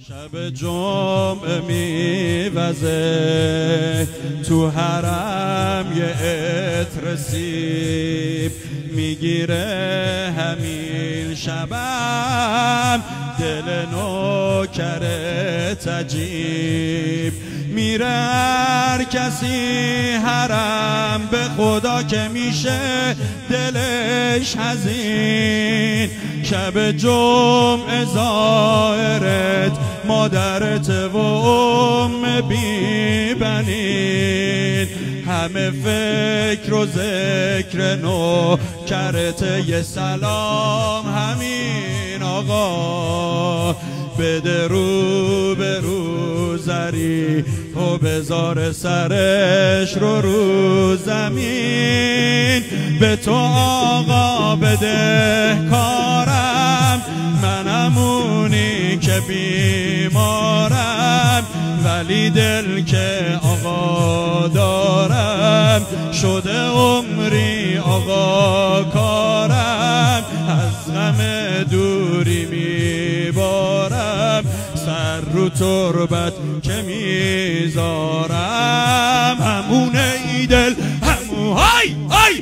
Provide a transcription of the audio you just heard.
شب جمعه میوزه تو حرم یه عطر سیب میگیره همین شبم دل نوکر تجیب میره هر کسی حرم به خدا که میشه دلش حزین شب جمعه زائرت مادرت و ام بی بنین همه فکر و ذکر نوکرت یه سلام همین آقا بده رو به رو زری و بذار سرش رو زمین به تو آقا بده کارم منم اونی که بیمارم ولی دل که آقا دارم شده عمری آقا کارم از غم دوری میبارم سر رو تربت که میذارم همونه ای دل همون های